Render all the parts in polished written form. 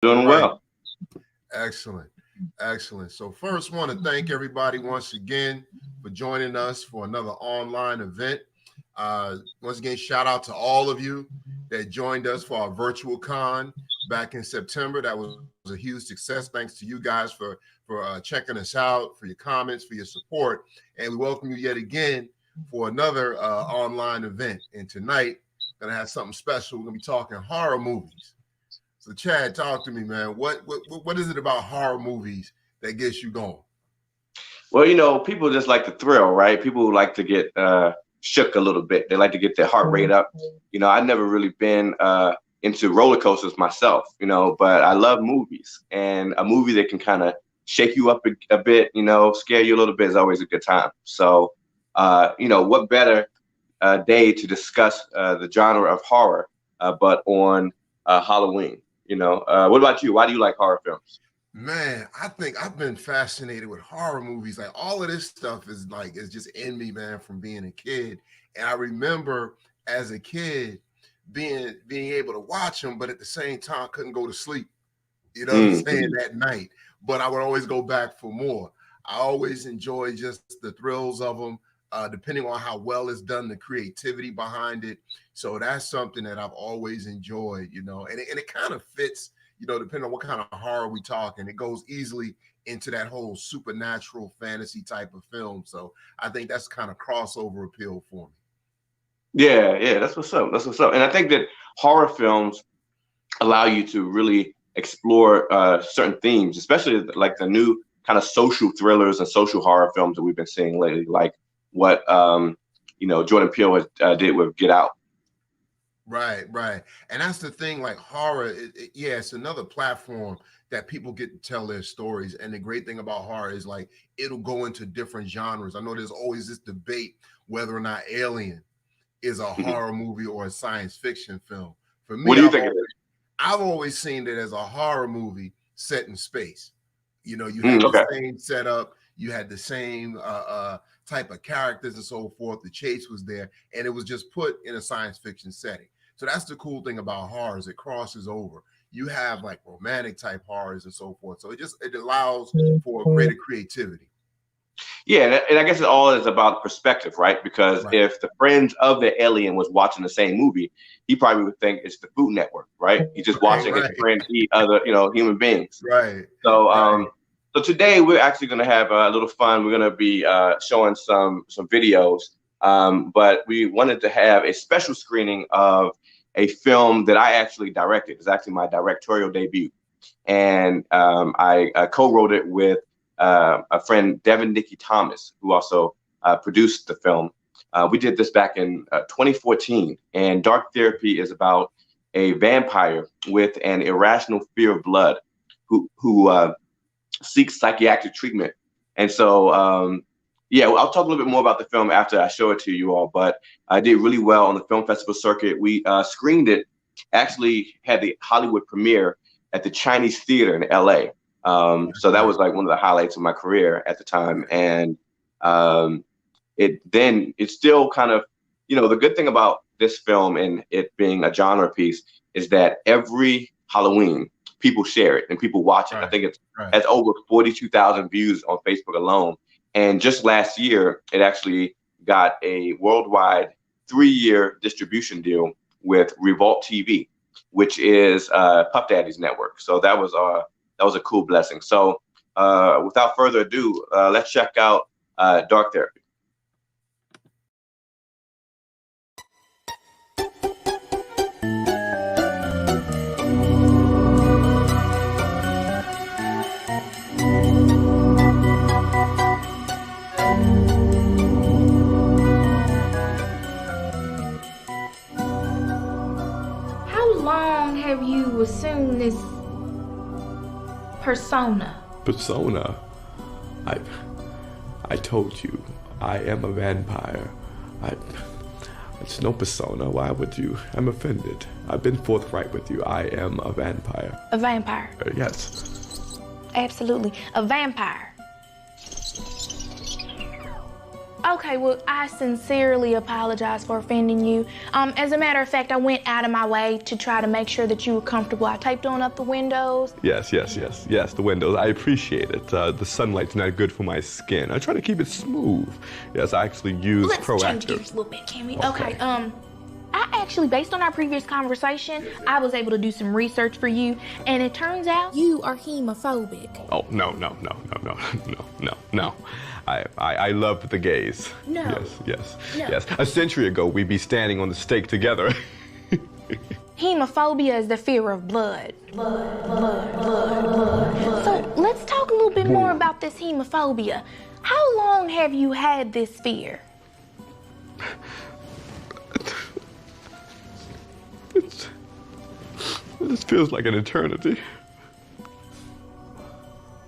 Doing Right. well. Excellent. Excellent. So first, want to thank everybody once again for joining us for another online event. Once again, shout out to all of you that joined us for our virtual con back in September. That was a huge success. Thanks to you guys for checking us out, for your comments, for your support, and we welcome you yet again for another online event. And tonight, gonna have something special. We're gonna be talking horror movies. So Chad, talk to me, man. What is it about horror movies that gets you going? Well, people just like the thrill, right? People like to get shook a little bit. They like to get their heart rate up. I've never really been into roller coasters myself, but I love movies, and a movie that can kind of shake you up a bit, scare you a little bit is always a good time. So, what better day to discuss the genre of horror, but on Halloween? What about you? Why do you like horror films? Man, I think I've been fascinated with horror movies. Like all of this stuff is just in me, man, from being a kid. And I remember as a kid being able to watch them, but at the same time couldn't go to sleep. You know what I'm saying? That night. But I would always go back for more. I always enjoy just the thrills of them, depending on how well it's done, the creativity behind it. So that's something that I've always enjoyed, and it kind of fits, depending on what kind of horror we talking, it goes easily into that whole supernatural fantasy type of film. So I think that's kind of crossover appeal for me. Yeah, that's what's up. That's what's up. And I think that horror films allow you to really explore certain themes, especially like the new kind of social thrillers and social horror films that we've been seeing lately, like what Jordan Peele did with Get Out. Right. And that's the thing, like horror, it's another platform that people get to tell their stories. And the great thing about horror is like it'll go into different genres. I know there's always this debate whether or not Alien is a horror movie or a science fiction film. For me, what do you think? I've always seen it as a horror movie set in space. You had the same setup, you had the same type of characters and so forth. The chase was there, and it was just put in a science fiction setting. So that's the cool thing about horrors. It crosses over. You have like romantic type horrors and so forth. So it allows for greater creativity. Yeah, and I guess it all is about perspective, right? Because if the friends of the alien was watching the same movie, he probably would think it's the Food Network, right? He's just watching his friends eat other, human beings. Right. So, so today we're actually going to have a little fun. We're going to be showing some videos, but we wanted to have a special screening of a film that I actually directed. It's actually my directorial debut, and I co-wrote it with a friend, Devin Nicky Thomas, who also produced the film. We did this back in 2014, and Dark Therapy is about a vampire with an irrational fear of blood who seeks psychiatric treatment. And so, I'll talk a little bit more about the film after I show it to you all, but I did really well on the film festival circuit. We screened it, actually had the Hollywood premiere at the Chinese Theater in LA. So that was like one of the highlights of my career at the time. And it's still kind of, the good thing about this film and it being a genre piece is that every Halloween people share it and people watch it. I think it has over 42,000 views on Facebook alone. And just last year, it actually got a worldwide 3-year distribution deal with Revolt TV, which is Puff Daddy's network. So that was a cool blessing. So without further ado, let's check out Dark Therapy. How long have you assumed this persona? Persona? I told you, I am a vampire. It's no persona. Why would you? I'm offended. I've been forthright with you. I am a vampire. A vampire? Yes. Absolutely. A vampire. Okay, well, I sincerely apologize for offending you. As a matter of fact, I went out of my way to try to make sure that you were comfortable. I taped on up the windows. Yes, the windows. I appreciate it. The sunlight's not good for my skin. I try to keep it smooth. Yes, I actually use Let's proactive. change gears a little bit, can we? Okay, I actually, based on our previous conversation, I was able to do some research for you, and it turns out you are hemophobic. Oh, no. I love the gays. No. Yes. No. A century ago, we'd be standing on the stake together. Hemophobia is the fear of blood. So let's talk a little bit more about this hemophobia. How long have you had this fear? This feels like an eternity.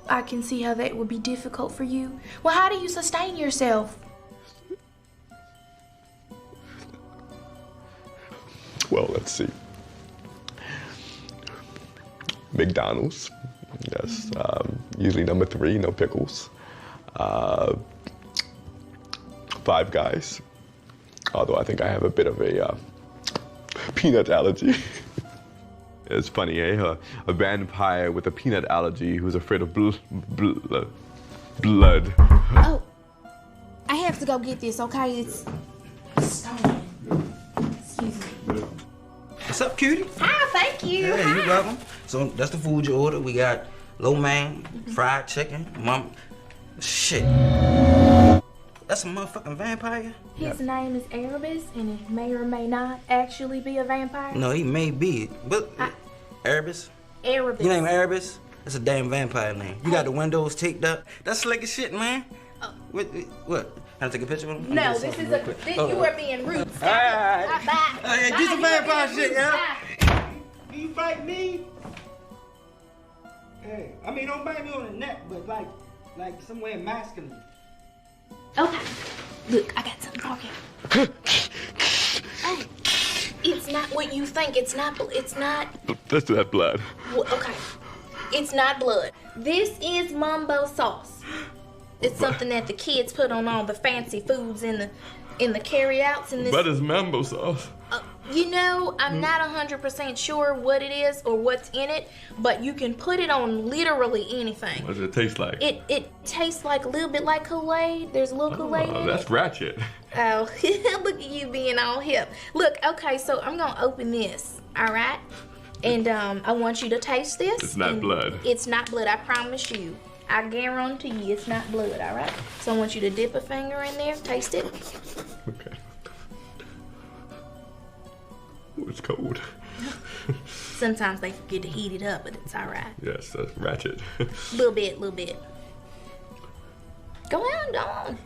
I can see how that would be difficult for you. Well, how do you sustain yourself? Well, let's see. McDonald's. Yes. Usually number 3, no pickles. Five Guys. Although I think I have a bit of a peanut allergy. It's funny, eh? A vampire with a peanut allergy who's afraid of blood. Oh, I have to go get this, okay? It's stolen. Excuse me. What's up, cutie? Hi, thank you. Yeah, you're welcome. So that's the food you ordered. We got lo mein, fried chicken, shit. That's a motherfucking vampire? His name is Erebus, and he may or may not actually be a vampire. No, he may be. But Erebus? Erebus. Your name Erebus? That's a damn vampire name. You got the windows taped up. That's slick as shit, man. What? Can I take a picture of him? No, this is you are being rude. All right. Bye. Hey, do some vampire shit, yeah? Bye. You fight me? Hey, I mean, don't bite me on the neck, but like somewhere masculine. Okay. Look, I got something for you. Hey, it's not what you think. It's not. That's that blood. Well, okay. It's not blood. This is mumbo sauce. It's something that the kids put on all the fancy foods in the carryouts and this. But it's mambo sauce. You know, I'm not 100% sure what it is or what's in it, but you can put it on literally anything. What does it taste like? It tastes like a little bit like Kool-Aid. There's a little Kool-Aid in that's it. ratchet. Oh, look at you being all hip. Look, okay, so I'm gonna open this, all right? And I want you to taste this. It's not blood. It's not blood, I promise you. I guarantee you it's not blood, all right? So I want you to dip a finger in there, taste it. Okay. Ooh, it's cold. Sometimes they forget to heat it up, but it's all right. Yes, that's ratchet. Little bit. Go on.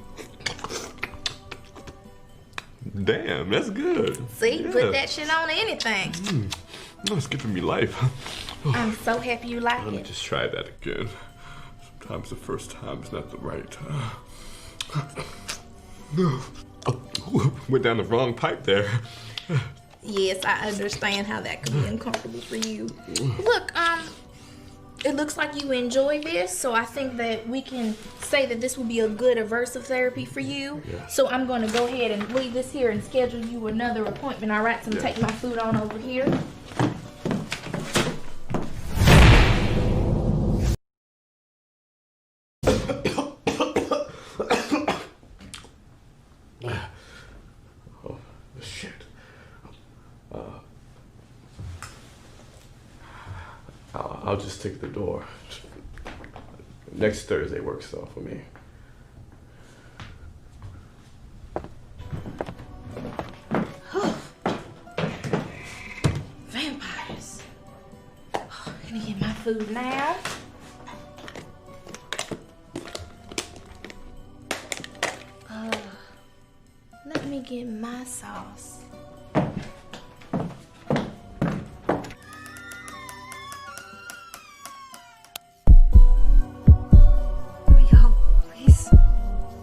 Damn, that's good. See, Yeah. put that shit on anything. Oh, it's giving me life. I'm so happy you like Let me it. just try that again. Sometimes the first time is not the right. Went down the wrong pipe there. Yes, I understand how that could be uncomfortable for you. Look, it looks like you enjoy this, so I think that we can say that this will be a good aversive therapy for you. Yeah. So I'm going to go ahead and leave this here and schedule you another appointment, all right? So I'm taking my food on over here. Oh, shit. I'll just take the door. Next Thursday works though for me. Vampires. Oh, I'm gonna get my food now. Let me get my sauce.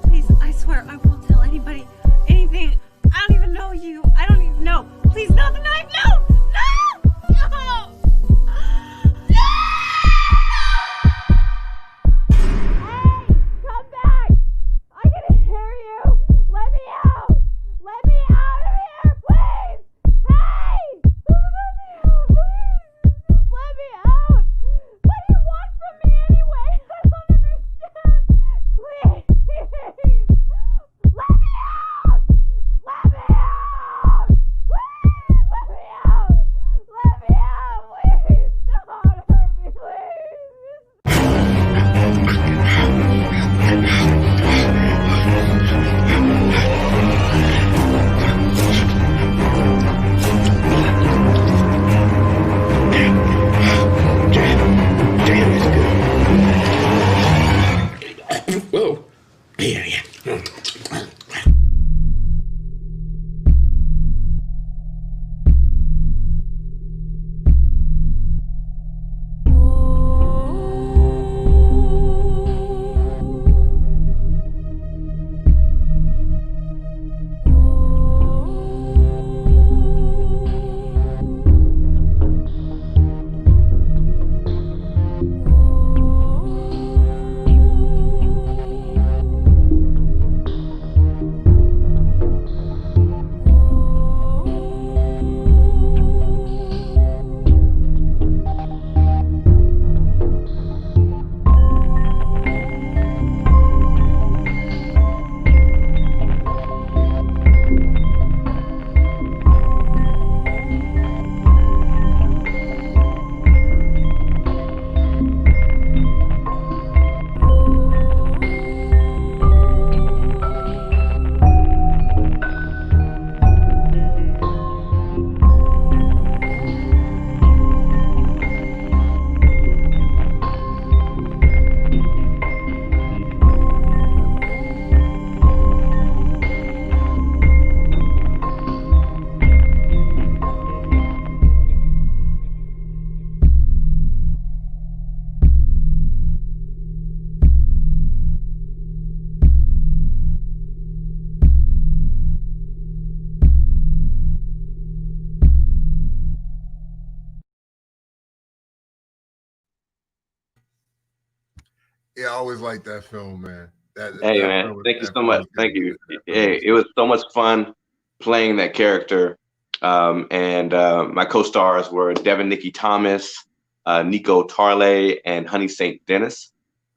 Please, I swear I won't tell anybody anything. I don't even know you. I don't even know. Please, not the knife. No! No! No! No! Hey, come back! I can hear you. Yeah, I always liked that film, man. Hey man, thank you so much. Thank you. Hey, it was so much fun playing that character. And my co-stars were Devin Nikki Thomas, Nico Tarley, and Honey St. Dennis.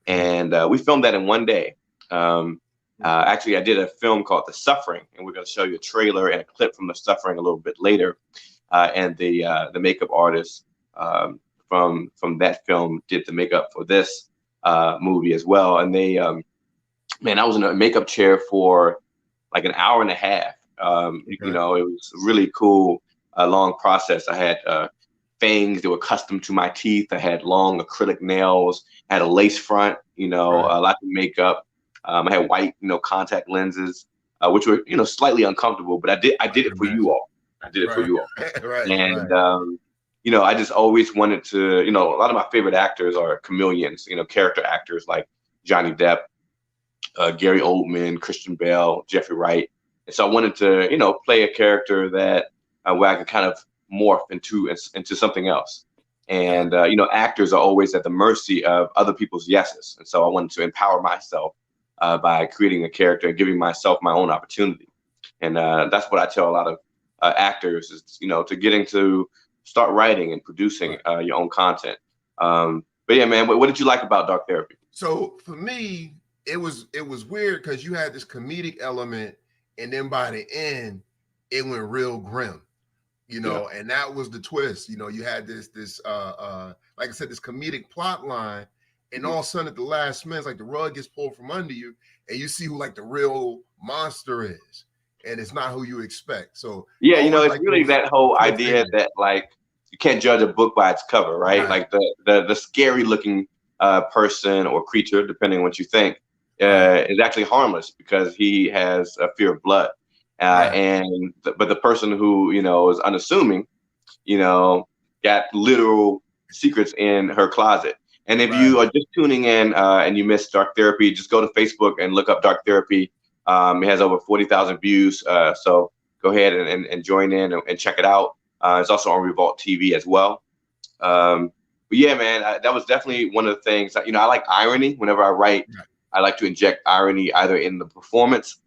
And we filmed that in one day. Actually, I did a film called The Suffering, and we're going to show you a trailer and a clip from The Suffering a little bit later. And the makeup artist from that film did the makeup for this movie as well. And they, man, I was in a makeup chair for like an hour and a half. You know, it was really cool, long process. I had fangs that were custom to my teeth. I had long acrylic nails. I had a lace front. You know, lots of makeup. I had white, you know, contact lenses, which were, you know, slightly uncomfortable. But I did it for you all. I did it for you all. And you know, I just always wanted to. You know, a lot of my favorite actors are chameleons. You know, character actors like Johnny Depp, Gary Oldman, Christian Bale, Jeffrey Wright. And so I wanted to, you know, play a character that where I could kind of morph into something else. And, you know, actors are always at the mercy of other people's yeses. And so I wanted to empower myself by creating a character and giving myself my own opportunity. And that's what I tell a lot of actors is, you know, to getting to start writing and producing your own content. But yeah, man, what did you like about Dark Therapy? So for me, it was weird because you had this comedic element, and then by the end, it went real grim, you know, and that was the twist. You know, you had this like I said, this comedic plot line, and all of a sudden at the last minute, it's like the rug gets pulled from under you, and you see who like the real monster is, and it's not who you expect. So yeah, you know, it's really that whole idea that like you can't judge a book by its cover, right? Like the scary looking person or creature, depending on what you think, is actually harmless because he has a fear of blood. But the person who, you know, is unassuming, you know, got literal secrets in her closet. And if you are just tuning in and you missed Dark Therapy, just go to Facebook and look up Dark Therapy. It has over 40,000 views. So go ahead and join in and check it out. It's also on Revolt TV as well. But yeah, man, that was definitely one of the things. You know, I like irony. Whenever I write, I like to inject irony either in the performance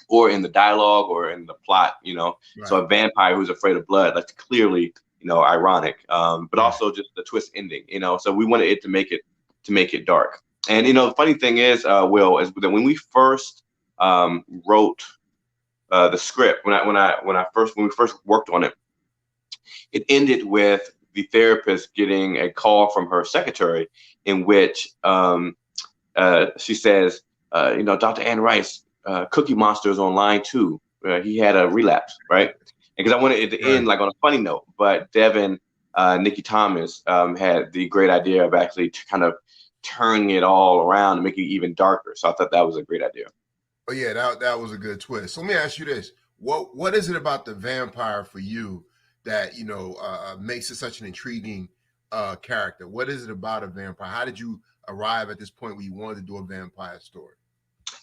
or in the dialogue or in the plot, you know. So a vampire who's afraid of blood, that's clearly, you know, ironic, but also just the twist ending, you know. So we wanted it to make it dark. And, you know, the funny thing is, Will, is that when we first wrote the script, when we first worked on it, it ended with the therapist getting a call from her secretary in which she says, you know, Dr. Ann Rice, Cookie Monster is on line 2. He had a relapse, right? Because I wanted it to end like on a funny note, but Devin, Nikki Thomas had the great idea of actually kind of turning it all around and making it even darker. So I thought that was a great idea. Oh yeah, that was a good twist. So let me ask you this: what is it about the vampire for you that, you know, makes it such an intriguing character? What is it about a vampire? How did you arrive at this point where you wanted to do a vampire story?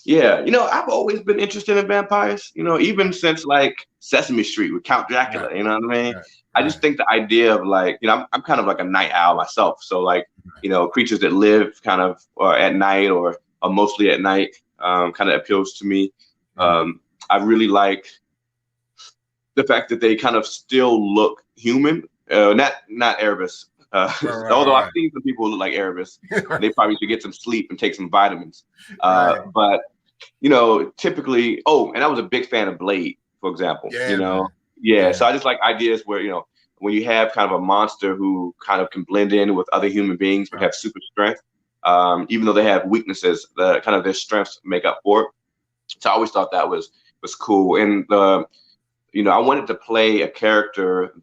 Yeah, you know, I've always been interested in vampires, you know, even since like Sesame Street with Count Dracula, you know what I mean? I just think the idea of like, you know, I'm kind of like a night owl myself. So like, you know, creatures that live kind of at night or mostly at night kind of appeals to me. I really like the fact that they kind of still look human, not Erebus. Although I've seen some people who look like Erebus, they probably should get some sleep and take some vitamins. But you know, typically, and I was a big fan of Blade, for example. You know, so I just like ideas where, you know, when you have kind of a monster who kind of can blend in with other human beings but have super strength, even though they have weaknesses, the kind of their strengths make up for it. So I always thought that was cool. And you know, I wanted to play a character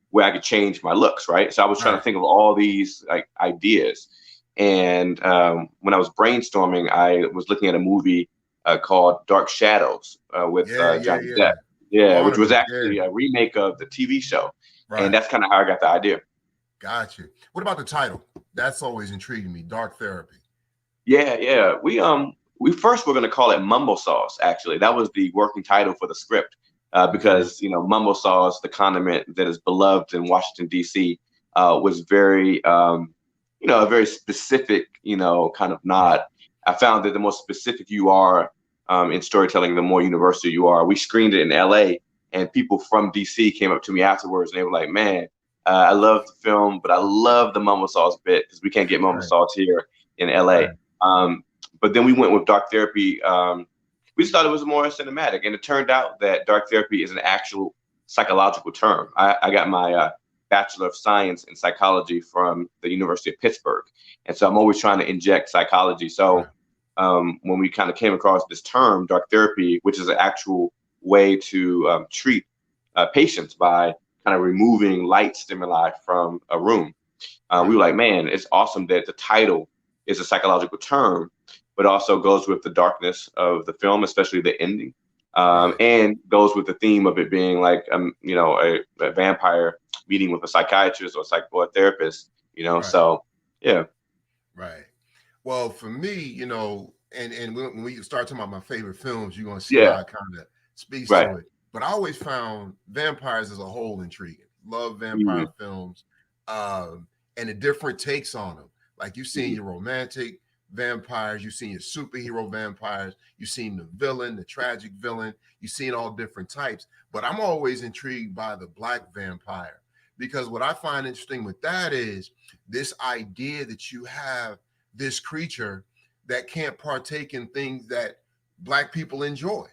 where I could change my looks, right? So I was trying to think of all these like ideas. And when I was brainstorming, I was looking at a movie called Dark Shadows with Johnny Depp. Which was actually a remake of the TV show. And that's kind of how I got the idea. Gotcha. What about the title? That's always intriguing me, Dark Therapy. Yeah. We first were going to call it Mumbo Sauce, actually. That was the working title for the script. Because, you know, mumbo sauce, the condiment that is beloved in Washington, D.C., was very, a very specific, kind of nod. I found that the more specific you are in storytelling, the more universal you are. We screened it in LA, and people from DC came up to me afterwards, and they were like, man, I love the film, but I love the mumble sauce bit because we can't get mumble sauce here in LA. But then we went with Dark Therapy. We just thought it was more cinematic, and it turned out that dark therapy is an actual psychological term. I got my Bachelor of Science in Psychology from the University of Pittsburgh, and so I'm always trying to inject psychology. So when we kind of came across this term, dark therapy, which is an actual way to treat patients by kind of removing light stimuli from a room, we were like, man, it's awesome that the title is a psychological term, but also goes with the darkness of the film, especially the ending, and goes with the theme of it being like, a vampire meeting with a psychiatrist or a therapist, so, yeah. Right. Well, for me, and when we start talking about my favorite films, you're going to see how it kind of speaks to it. But I always found vampires as a whole intriguing. Love vampire films and the different takes on them. Like you've seen your romantic vampires, you've seen your superhero vampires, you've seen the villain, the tragic villain, you've seen all different types. But I'm always intrigued by the black vampire, because what I find interesting with that is this idea that you have this creature that can't partake in things that black people enjoy.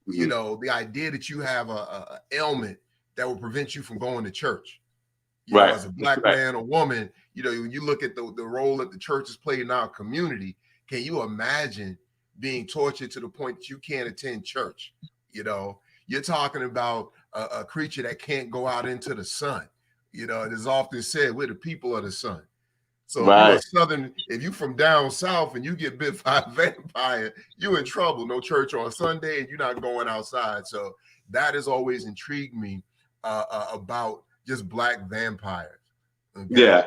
The idea that you have a ailment that will prevent you from going to church. As a black man or woman, when you look at the role that the church has played in our community, can you imagine being tortured to the point that you can't attend church? You're talking about a creature that can't go out into the sun. It is often said we're the people of the sun. So if you're from down south and you get bit by a vampire, you're in trouble. No church on Sunday and you're not going outside. So that has always intrigued me about just black vampires. Okay?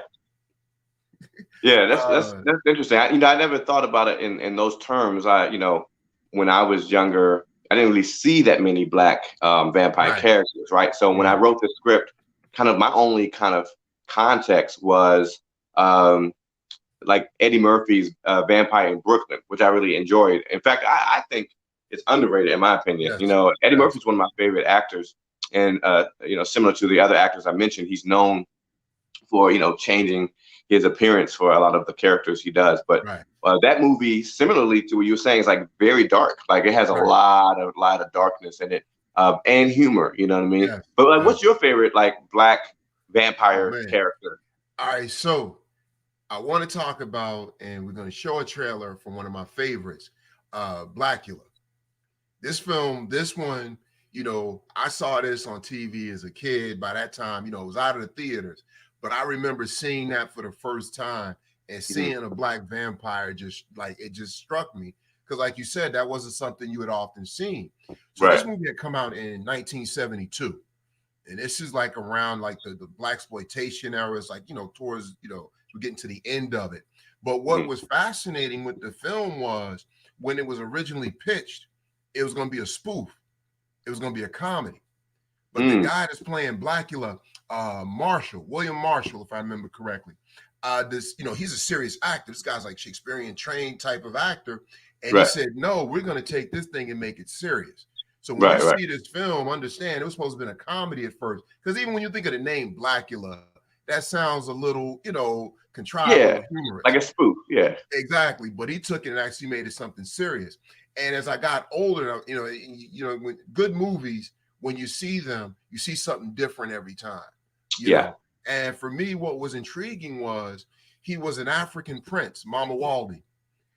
That's interesting. I never thought about it in those terms. When I was younger, I didn't really see that many black vampire characters, right? So when I wrote the script, kind of my only kind of context was like Eddie Murphy's Vampire in Brooklyn, which I really enjoyed. In fact, I think it's underrated in my opinion. Eddie Murphy's one of my favorite actors, and similar to the other actors I mentioned, he's known for changing his appearance for a lot of the characters he does. But that movie, similarly to what you were saying, is like very dark. Like it has a lot of darkness in it, and humor. You know what I mean? But like, what's your favorite like black vampire character? All right, so I want to talk about, and we're going to show a trailer from one of my favorites, Blackula. This one, I saw this on TV as a kid. By that time, it was out of the theaters. But I remember seeing that for the first time and seeing a black vampire just struck me. Because like you said, that wasn't something you had often seen. So this movie had come out in 1972. And this is like around like the blaxploitation era. It's like, towards, we're getting to the end of it. But what was fascinating with the film was when it was originally pitched, it was going to be a spoof. It was going to be a comedy. But the guy that's playing Blackula, William Marshall, if I remember correctly, he's a serious actor. This guy's like Shakespearean trained type of actor. And he said, no, we're going to take this thing and make it serious. So when you see this film, understand it was supposed to be a comedy at first. Because even when you think of the name Blackula, that sounds a little, contrived, humorous. Like a spoof. Yeah, exactly. But he took it and actually made it something serious. And as I got older, when good movies, when you see them, you see something different every time. You know? And for me, what was intriguing was he was an African prince, Mama Waldy.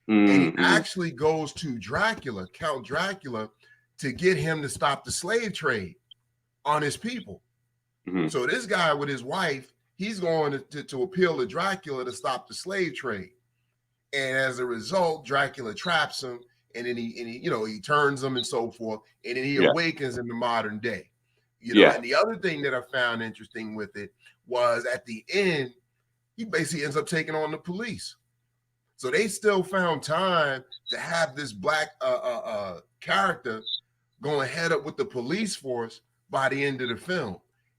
And he actually goes to Dracula, Count Dracula, to get him to stop the slave trade on his people. So this guy with his wife, he's going to appeal to Dracula to stop the slave trade. And as a result, Dracula traps him, and then he turns him and so forth, and then he awakens in the modern day. And the other thing that I found interesting with it was at the end, he basically ends up taking on the police. So they still found time to have this black character going head up with the police force by the end of the film.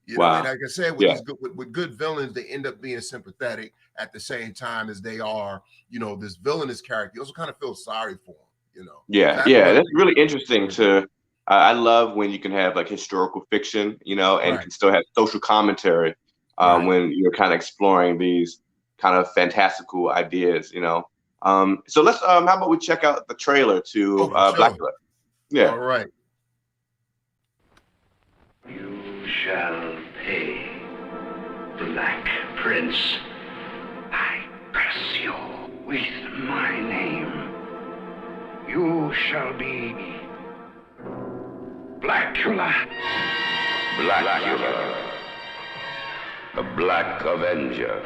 You know, and Wow. like I said, with these with good villains, they end up being sympathetic at the same time as they are, you know, this villainous character. You also kind of feel sorry for them, you know. Yeah, That's yeah, one that's thing. really interesting to I love when you can have like historical fiction, you know, and you Right, can still have social commentary right. when you're kind of exploring these kind of fantastical ideas, you know. So let's how about we check out the trailer to Oh, for sure. Blackula? Yeah. All right. You shall pay, Black Prince. I curse you with my name. You shall be Blackula. Blackula, the Black Avenger,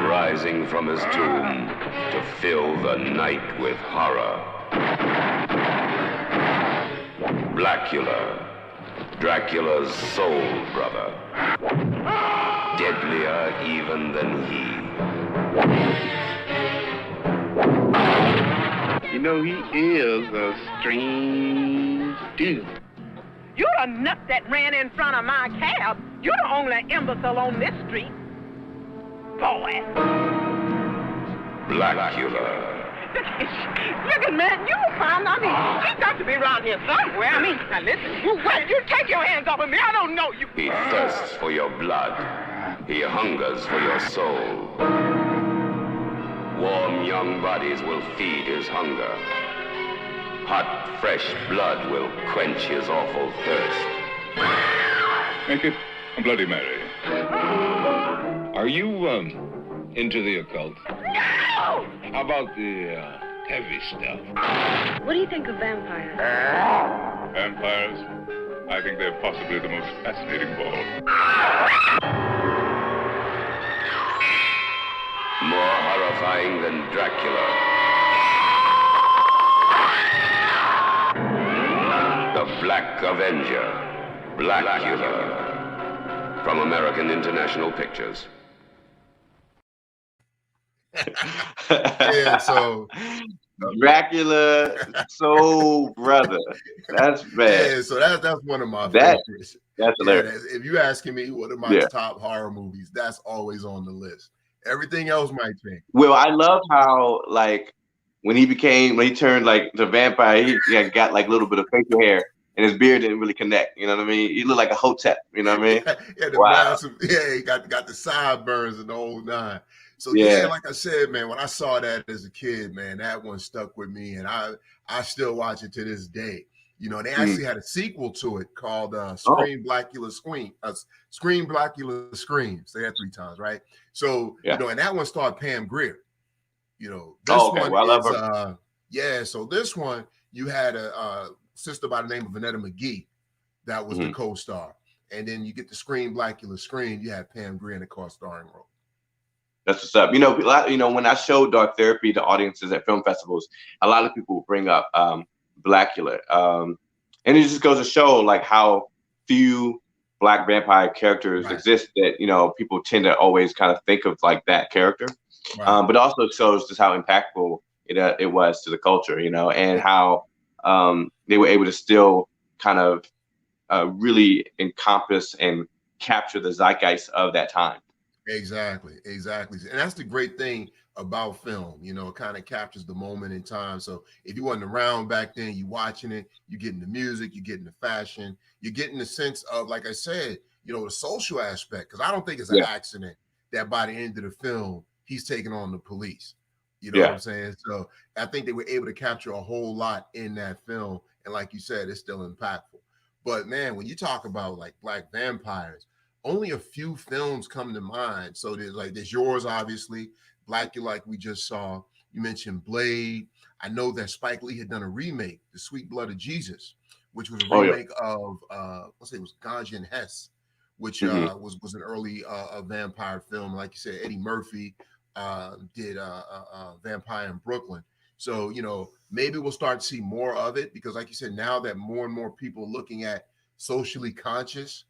rising from his tomb to fill the night with horror. Blackula, Dracula's soul brother, deadlier even than he. You know, he is a strange dude. You're the nut that ran in front of my cab. You're the only imbecile on this street. Boy. Blackula. Look at man, you found, I mean, she's got to be around here somewhere. I mean, now listen, you take your hands off of me. I don't know you. He thirsts for your blood. He hungers for your soul. Warm young bodies will feed his hunger. Hot, fresh blood will quench his awful thirst. Make it a Bloody Mary. Are you, into the occult? No! How about the, heavy stuff? What do you think of vampires? Vampires? I think they're possibly the most fascinating of all. More horrifying than Dracula. The Black Avenger, Blackula. From American International Pictures. Yeah, so Dracula, Soul Brother. That's bad. yeah, so that's one of my That- favorites. That's Yeah, hilarious. if you're asking me what are my top horror movies, that's always on the list. Everything else might change. Well, I love how like when he turned like the vampire, he got like a little bit of facial hair and his beard didn't really connect. You know what I mean? He looked like a hotep. You know what I mean? Yeah, the Wow. massive, yeah, he got the sideburns and the whole nine. So Yeah. yeah, like I said, man, when I saw that as a kid, man, that one stuck with me, and I still watch it to this day. You know, they actually had a sequel to it called Scream Blackula Scream. Scream Blackula Scream. Say that 3 times, right? So you know, and that one starred Pam Grier. You know, this one Well, I love is her. yeah. So this one you had a sister by the name of Vanetta McGee that was the co-star, and then you get the Scream Blackula Scream. You had Pam Grier in the co-starring role. That's what's up. You know, when I showed Dark Therapy to audiences at film festivals, a lot of people will bring up Blackula, and it just goes to show like how few Black vampire characters exist that people tend to always kind of think of like that character. But also shows just how impactful it was to the culture, and how they were able to still kind of really encompass and capture the zeitgeist of that time. Exactly. And that's the great thing about film, it kind of captures the moment in time. So if you wasn't around back then, you watching it, you getting the music, you getting the fashion, you're getting the sense of, like I said, the social aspect. Because I don't think it's an accident that by the end of the film, he's taking on the police. You know what I'm saying? So I think they were able to capture a whole lot in that film. And like you said, it's still impactful. But man, when you talk about like Black vampires, only a few films come to mind. So there's yours, obviously, Blackula, like we just saw. You mentioned Blade. I know that Spike Lee had done a remake, The Sweet Blood of Jesus, which was a remake of let's say it was Ganja and Hess, which was an early vampire film. Like you said, Eddie Murphy did Vampire in Brooklyn. So maybe we'll start to see more of it, because like you said, now that more and more people are looking at socially conscious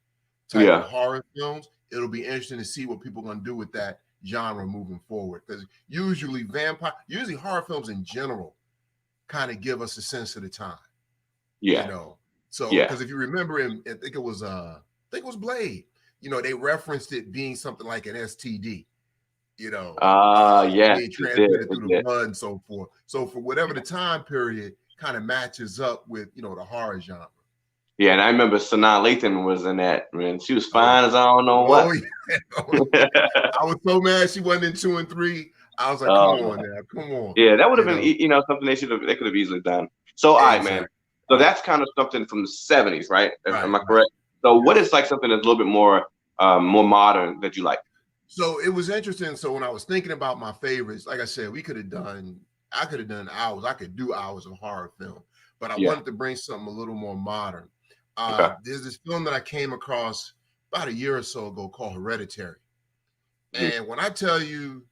type of horror films, it'll be interesting to see what people are going to do with that genre moving forward. Because usually horror films in general kind of give us a sense of the time. So because if you remember I think it was think it was Blade. You know, they referenced it being something like an STD. You know, yes, being transmitted through the blood and so forth. So for whatever the time period, kind of matches up with, you know, the horror genre. Yeah, and I remember Sanaa Lathan was in that. Man, she was fine as I don't know what. Yeah. I was so mad she wasn't in 2 and 3. I was like, come on now, come on. Yeah, that would have been, you know, something they could have easily done. So, all right, man. So that's kind of something from the 70s, right? Am I correct? So what is like something that's a little bit more modern that you like? So it was interesting. So when I was thinking about my favorites, like I said, I could have done hours. I could do hours of horror film, but I wanted to bring something a little more modern. There's this film that I came across about a year or so ago called Hereditary. And when I tell you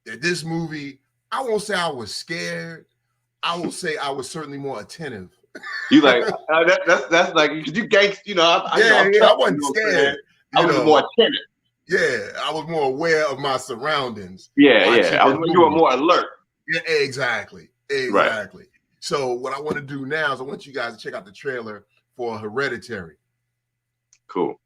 that this movie, I won't say I was scared. I will say I was certainly more attentive. You like that's like because you gangsta, you know. I wasn't scared. I was more attentive. Yeah, I was more aware of my surroundings. Yeah. You were more alert. Yeah, exactly. Right. So what I want to do now is I want you guys to check out the trailer for Hereditary. Cool.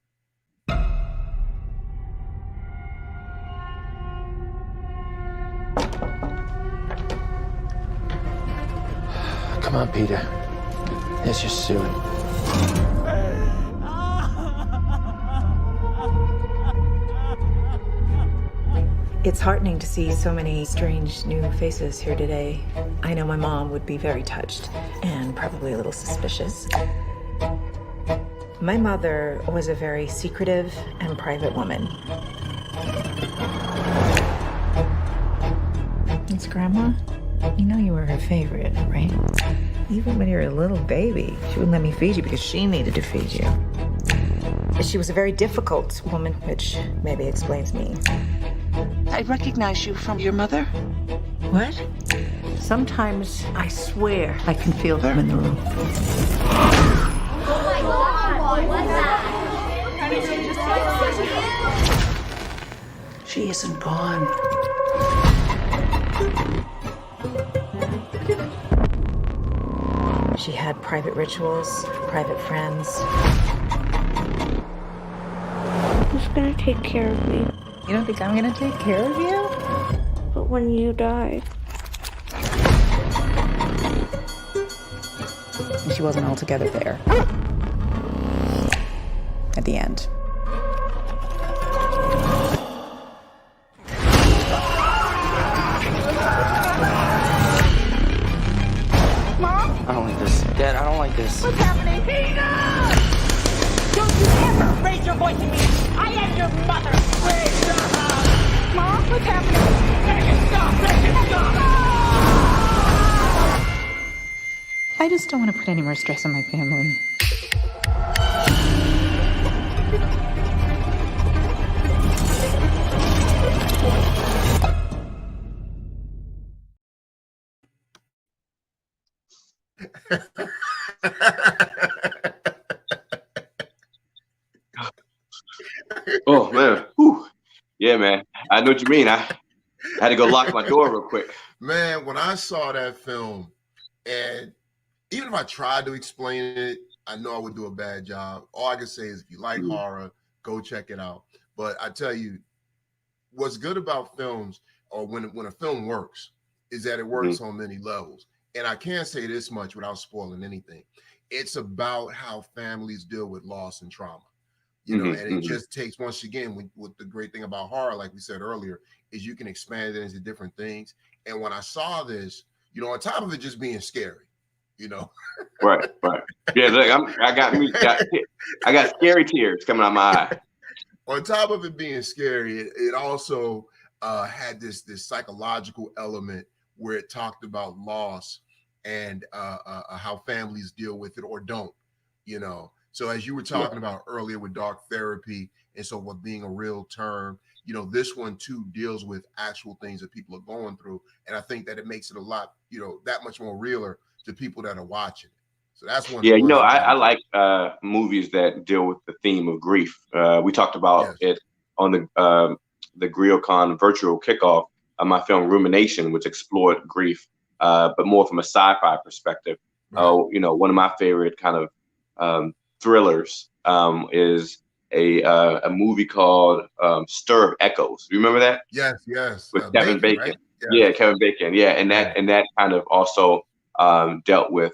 Come on, Peter. It's your suit. It's heartening to see so many strange new faces here today. I know my mom would be very touched and probably a little suspicious. My mother was a very secretive and private woman. It's Grandma. You know you were her favorite, right? Even when you were a little baby, she wouldn't let me feed you because she needed to feed you. She was a very difficult woman, which maybe explains me. I recognize you from your mother. What? Sometimes I swear I can feel them in the room. Oh my God, what's that? She isn't gone. She had private rituals, private friends. Who's gonna take care of me? You don't think I'm gonna take care of you? But when you die. She wasn't altogether there. At the end. I don't like this. Dad, I don't like this. What's happening? Peter! Don't you ever raise your voice at me! I am your mother! Wait, Mom, what's happening? Make it stop! Make it stop! I just don't want to put any more stress on my family. Oh man. Whew. Yeah, man. I know what you mean. I had to go lock my door real quick. Man, when I saw that film, and even if I tried to explain it, I know I would do a bad job. All I can say is if you like horror, go check it out. But I tell you, what's good about films, or when a film works, is that it works on many levels. And I can't say this much without spoiling anything. It's about how families deal with loss and trauma. You know, and it just takes, once again, with the great thing about horror, like we said earlier, is you can expand it into different things. And when I saw this, you know, on top of it just being scary, you know. Right. Yeah, look, I got scary tears coming out my eye. On top of it being scary, it also had this psychological element where it talked about loss and how families deal with it or don't, you know. So as you were talking about earlier with dark therapy and so what being a real term, you know, this one too deals with actual things that people are going through. And I think that it makes it a lot, you know, that much more realer to people that are watching. So that's one. Yeah, you know, I like movies that deal with the theme of grief. We talked about it on the Griot virtual kickoff of my film Rumination, which explored grief, but more from a sci-fi perspective. You know, one of my favorite kind of thrillers is a movie called Stir of Echoes. Do you remember that? Yes. With Kevin Bacon. Right? Yeah, Kevin Bacon. Yeah, and that kind of also dealt with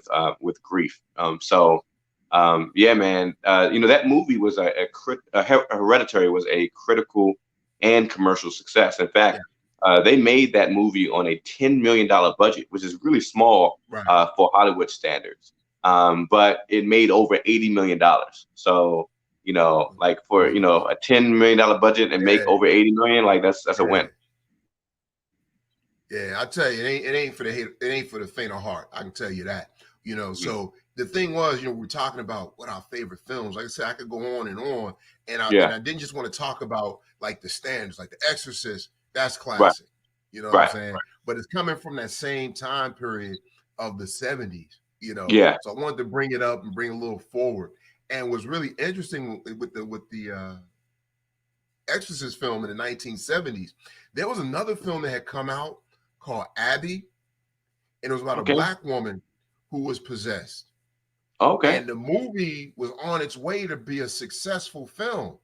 grief. Yeah, man. That movie was Hereditary was a critical and commercial success. In fact, they made that movie on a $10 million budget, which is really small for Hollywood standards. But it made over $80 million. So, like for, a $10 million budget and make over 80 million, like that's a win. Yeah, I tell you, it ain't for the faint of heart. I can tell you that. So the thing was, we're talking about what our favorite films. Like I said, I could go on, and I didn't just want to talk about like the standards, like The Exorcist. That's classic. You know what I'm saying? But it's coming from that same time period of the 70s. So I wanted to bring it up and bring a little forward. And what's really interesting with the Exorcist film in the 1970s, there was another film that had come out called Abby, and it was about a black woman who was possessed. Okay. And the movie was on its way to be a successful film,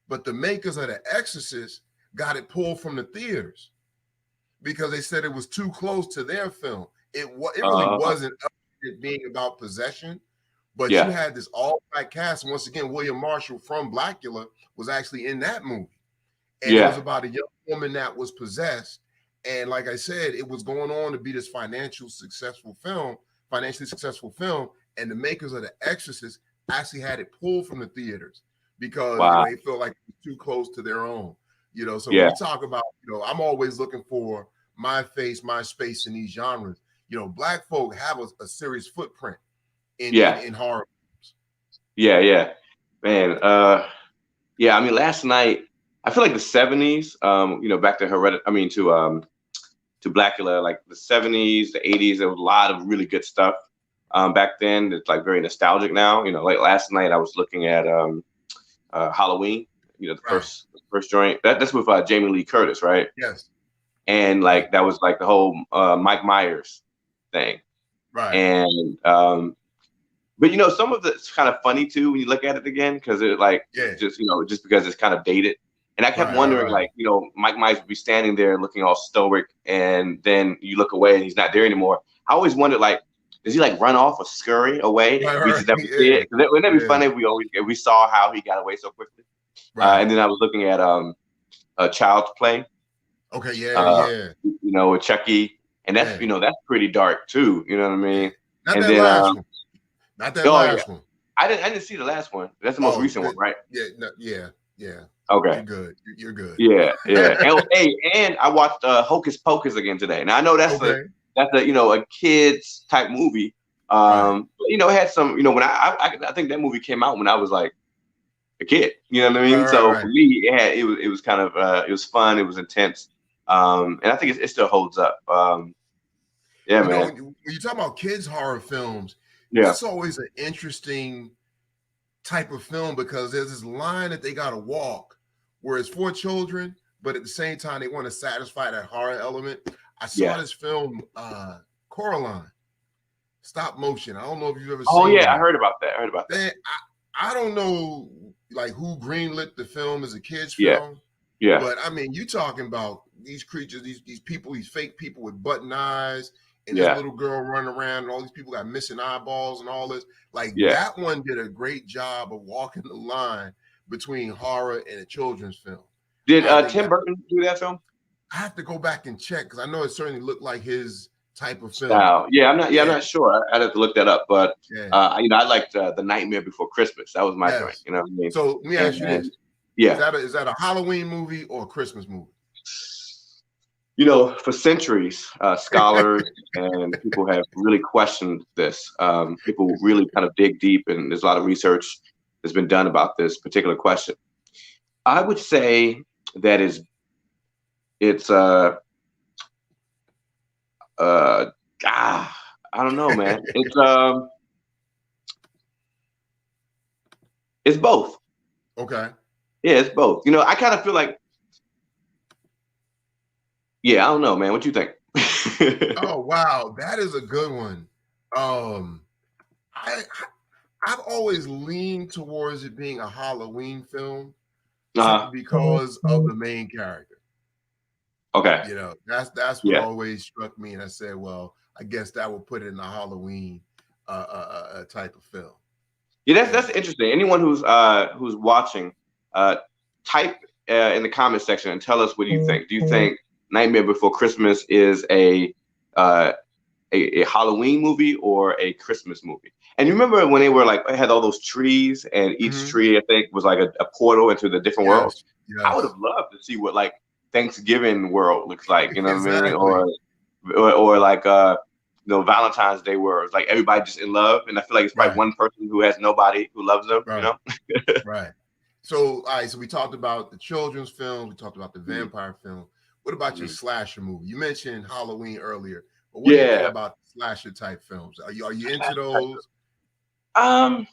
but the makers of The Exorcist got it pulled from the theaters because they said it was too close to their film. It really wasn't it being about possession, but you had this all-black cast. And once again, William Marshall from Blackula was actually in that movie. And it was about a young woman that was possessed. And like I said, it was going on to be this financially successful film. And the makers of The Exorcist actually had it pulled from the theaters because they felt like it was too close to their own. So when we talk about, I'm always looking for my face, my space in these genres. Black folk have a serious footprint in horror films. Yeah. Man, I mean, last night, I feel like the 70s, back to to Blackula, like the 70s, the 80s, there was a lot of really good stuff back then. It's like very nostalgic now. Like last night I was looking at Halloween, the first joint. That's with Jamie Lee Curtis, right? Yes. And like that was like the whole Mike Myers thing. Right. And but some of it's kind of funny too when you look at it again, because it like just because it's kind of dated. And I kept wondering, like, Mike Myers would be standing there looking all stoic, and then you look away and he's not there anymore. I always wondered, like, does he like run off or scurry away? We just never see it. Wouldn't that be funny if we saw how he got away so quickly? And then I was looking at Child's Play. Okay, with Chucky, and that's that's pretty dark too. You know what I mean? Not that last one. Not that last one. I didn't see the last one. That's the most recent one, right? Yeah. Okay. You're good. Yeah. And I watched Hocus Pocus again today. Now I know that's a kids type movie. But, it had some. When I think that movie came out when I was like a kid. You know what I mean? For me, it was kind of it was fun. It was intense. And I think it still holds up. Man. When you talk about kids horror films, that's always an interesting type of film because there's this line that they got to walk where it's for children, but at the same time they want to satisfy that horror element. I saw this film, Coraline, stop motion. I don't know if you've ever seen it. I heard about that. Man, I don't know like who greenlit the film as a kid's film. Yeah. But I mean, you talking about these creatures, these people, these fake people with button eyes, and this little girl running around, and all these people got missing eyeballs and all this. Like that one did a great job of walking the line between horror and a children's film. Did Tim Burton do that film? I have to go back and check because I know it certainly looked like his type of film. Style. I'm not sure. I'd have to look that up. But I liked The Nightmare Before Christmas. That was my joint. You know what I mean? So let me ask you this. Is that a Halloween movie or a Christmas movie? For centuries, scholars and people have really questioned this. People really kind of dig deep, and there's a lot of research that's been done about this particular question. I would say that it's I don't know, man. It's both. Okay. Yeah, it's both. I kind of feel like, I don't know, man. What you think? Oh wow, that is a good one. I I've always leaned towards it being a Halloween film Uh-huh. simply because of the main character. Okay. You know, that's what always struck me, and I said, well, I guess that would put it in a Halloween type of film. Yeah, that's interesting. Anyone who's watching, type in the comment section and tell us what you think. Do you think Nightmare Before Christmas is a Halloween movie or a Christmas movie? And you remember when they were like had all those trees, and each tree I think was like a portal into the different worlds. Yes. I would have loved to see what like Thanksgiving world looks like, you know what I mean? Exactly. Or like Valentine's Day world, like everybody just in love, and I feel like it's probably one person who has nobody who loves them, you know? Right. So, all right, so we talked about the children's film, we talked about the vampire film. What about your slasher movie? You mentioned Halloween earlier, but what do you think about slasher type films? Are you into those? Yeah,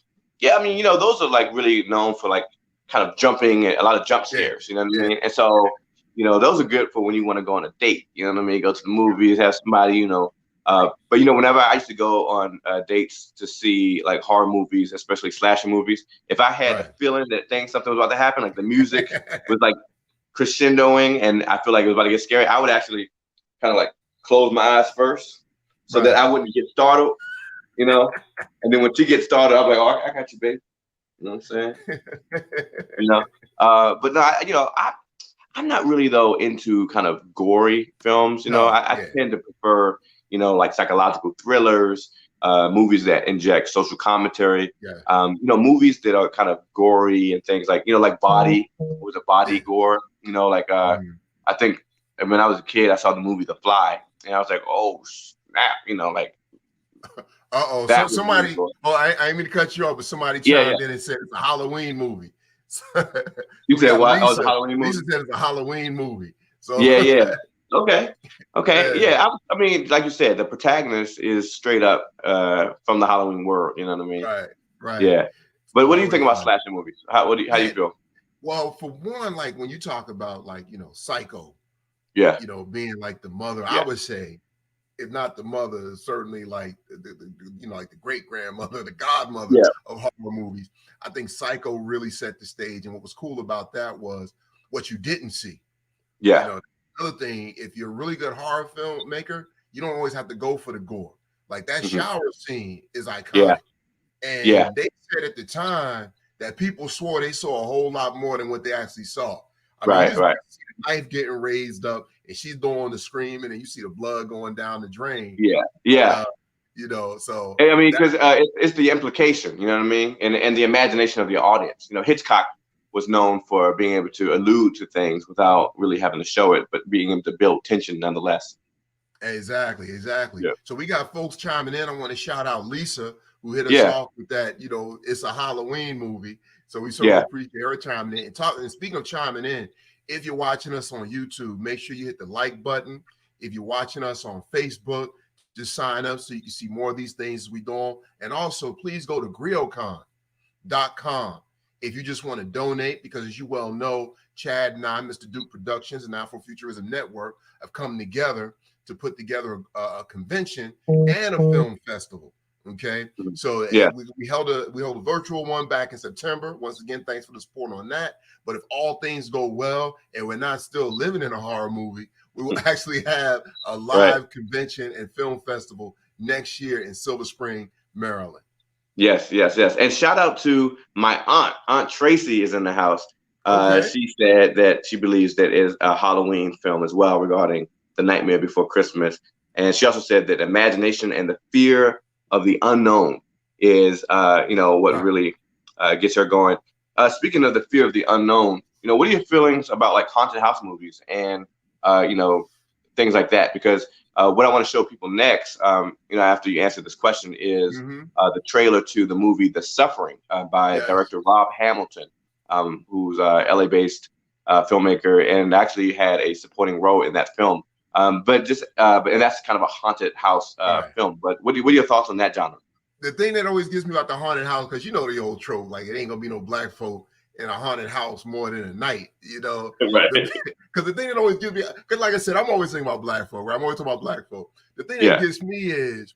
I mean, those are like really known for like kind of jumping and a lot of jump scares, you know what I mean? And so, those are good for when you want to go on a date, you know what I mean? Go to the movies, have somebody, but whenever I used to go on dates to see like horror movies, especially slasher movies, if I had the feeling that something was about to happen, like the music was like crescendoing and I feel like it was about to get scary, I would actually kind of like close my eyes first so that I wouldn't get startled, and then when she gets started, I'm like, oh, I got you, babe. You know what I'm saying? But no, I'm not really though into kind of gory films. I tend to prefer, like psychological thrillers, movies that inject social commentary. Movies that are kind of gory and things like, like Body was a body gore. I think when I was a kid, I saw the movie The Fly, and I was like, oh snap, like. So somebody, I didn't mean to cut you off, but somebody chimed in and said it's a Halloween movie. You said what? It's a Halloween movie? Lisa said it's a Halloween movie. So yeah. Okay. Yeah. I mean, like you said, the protagonist is straight up from the Halloween world. You know what I mean? Right. Yeah. But what do you think about slasher movies? How do you feel? Well, for one, like when you talk about like, Psycho, being like the mother, I would say, if not the mother, certainly like like the great grandmother, the godmother of horror movies. I think Psycho really set the stage, and what was cool about that was what you didn't see. Yeah. Another thing, if you're a really good horror filmmaker, you don't always have to go for the gore. Like that shower scene is iconic, and they said at the time that people swore they saw a whole lot more than what they actually saw. I mean, you see the knife getting raised up, and she's doing the screaming, and you see the blood going down the drain. So I mean, because it's the implication, you know what I mean, and the imagination of the audience. Hitchcock was known for being able to allude to things without really having to show it, but being able to build tension nonetheless. Exactly. Yeah. So we got folks chiming in. I want to shout out Lisa, who hit us off with that. It's a Halloween movie. So we certainly appreciate her chiming in. And speaking of chiming in, if you're watching us on YouTube, make sure you hit the like button. If you're watching us on Facebook, just sign up so you can see more of these things we do. And also, please go to griotcon.com if you just want to donate, because as you well know, Chad and I, Mr. Duke Productions and Afrofuturism Network have come together to put together a convention and a film festival. Okay, so we held a virtual one back in September. Once again, thanks for the support on that. But if all things go well and we're not still living in a horror movie, we will actually have a live convention and film festival next year in Silver Spring, Maryland. Yes. And shout out to my aunt. Aunt Tracy is in the house. She said that she believes that is a Halloween film as well regarding The Nightmare Before Christmas. And she also said that imagination and the fear of the unknown is, what really gets her going. Speaking of the fear of the unknown, what are your feelings about like haunted house movies and, things like that? Because what I want to show people next, after you answer this question is the trailer to the movie The Suffering by director Rob Hamilton, who's a LA-based filmmaker and actually had a supporting role in that film. And that's kind of a haunted house film. But what are your thoughts on that genre? The thing that always gets me about the haunted house, because the old trope, like it ain't gonna be no black folk in a haunted house more than a night, Right. Because the thing that always gives me, because like I said, I'm always thinking about black folk, right? I'm always talking about black folk. The thing that gets me is,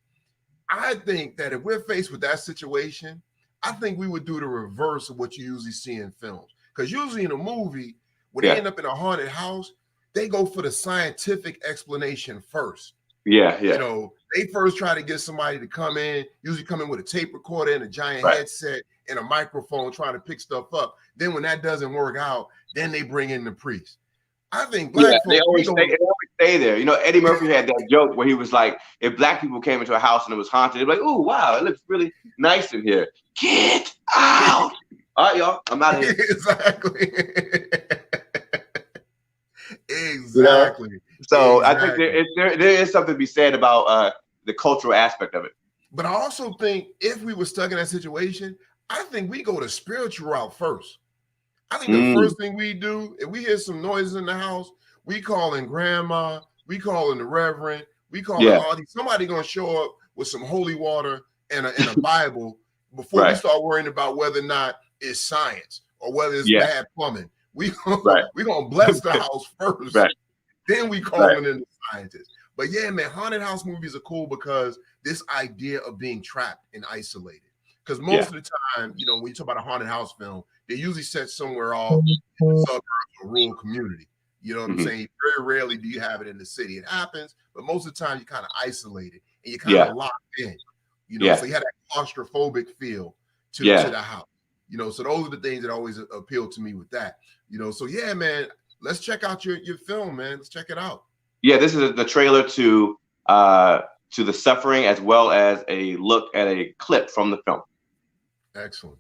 I think that if we're faced with that situation, I think we would do the reverse of what you usually see in films. Because usually in a movie, when they end up in a haunted house, they go for the scientific explanation first. Yeah. You know, they first try to get somebody to come in, usually come in with a tape recorder and a giant headset and a microphone trying to pick stuff up. Then when that doesn't work out, then they bring in the priest. I think black folks, they always stay there. You know, Eddie Murphy had that joke where he was like, if black people came into a house and it was haunted, they'd be like, "Ooh, wow, it looks really nice in here. Get out!" All right, y'all, I'm out of here. Exactly. Exactly. You know? So I think there is something to be said about the cultural aspect of it. But I also think if we were stuck in that situation, I think we go the spiritual route first. I think the first thing we do, if we hear some noises in the house, we call in grandma, we call in the reverend, we call in auntie. Somebody gonna show up with some holy water and a Bible before we start worrying about whether or not it's science or whether it's bad plumbing. We gonna bless the house first. Then we calling in the scientists. But yeah, man, haunted house movies are cool because this idea of being trapped and isolated. Because most of the time, you know, when you talk about a haunted house film, they usually set somewhere off in the suburbs or rural community. You know what I'm saying? Very rarely do you have it in the city. It happens, but most of the time you're kind of isolated and you're kind of locked in. You know, so you have that claustrophobic feel to the house. You know, so those are the things that always appeal to me with that. You know, so yeah, man, let's check out your film, man. Let's check it out. Yeah, this is the trailer to The Suffering, as well as a look at a clip from the film. Excellent.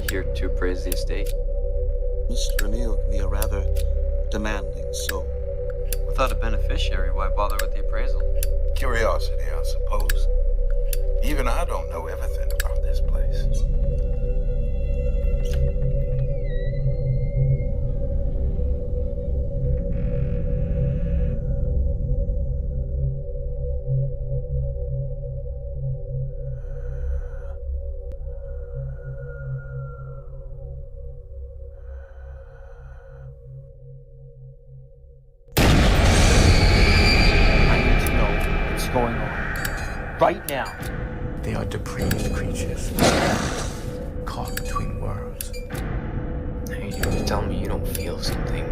Here to appraise the estate. Mr. O'Neill can be a rather demanding soul. Without a beneficiary, why bother with the appraisal? Curiosity, I suppose. Even I don't know everything about this place. Going on right now. They are depraved creatures caught between worlds. You tell me you don't feel something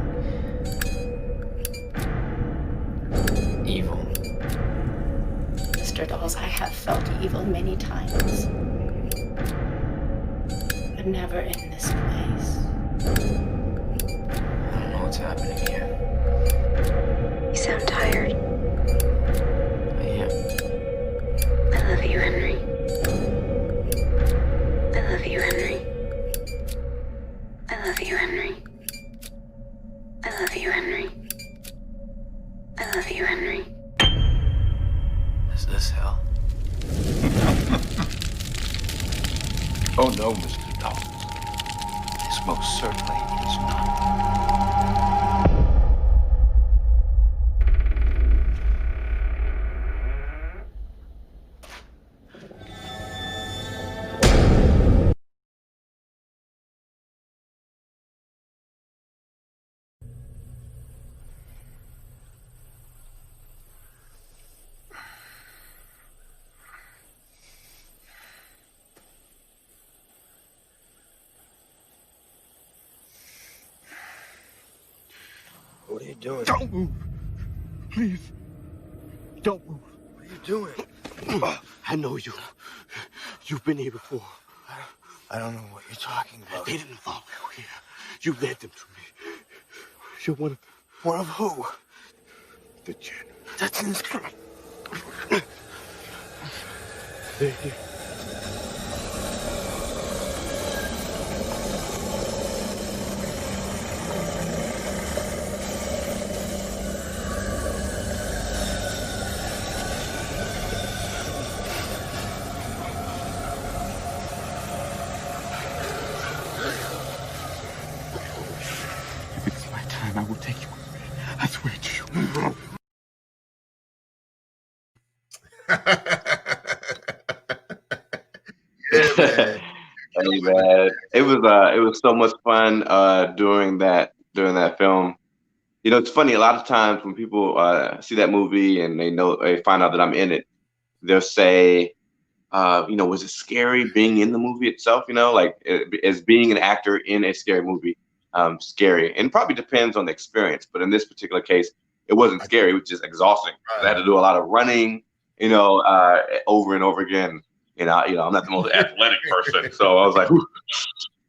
evil. Mr. Dawes, I have felt evil many times, but never in this place. I don't know what's happening here. You sound tired. I love you, Henry. I love you, Henry. I love you, Henry. I love you, Henry. I love you, Henry. Is this hell? Oh no, Mr. Dawes. This most certainly is not. What are you doing? Don't move. Please. Don't move. What are you doing? I know you. You've been here before. I don't know what you're talking about. They didn't follow you here. You led them to me. You're one of them. One of who? The general. That's in the script. They're here. and I will take you with me. I swear to you. Yeah, man. Hey, man, it was so much fun during that film. You know, it's funny. A lot of times when people see that movie and they find out that I'm in it, they'll say, you know, was it scary being in the movie itself? You know, like as being an actor in a scary movie, scary, and it probably depends on the experience. But in this particular case, it wasn't scary. It was just exhausting. I had to do a lot of running, you know, over and over again. I'm not the most athletic person, so I was like, whew,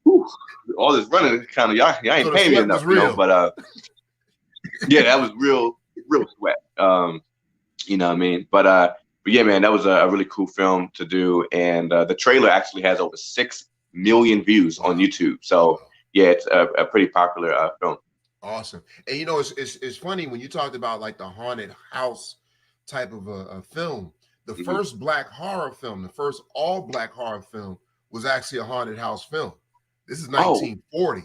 whew, all this running, kind of y'all ain't So the paying me sweat enough, was you know. real. But yeah, that was real sweat. You know what I mean? But yeah, man, that was a really cool film to do, and the trailer actually has over 6 million views on YouTube. So yeah, it's a pretty popular film. Awesome. And you know, it's funny when you talked about like the haunted house type of a film. The first black horror film, the first all black horror film, was actually a haunted house film. This is 1940.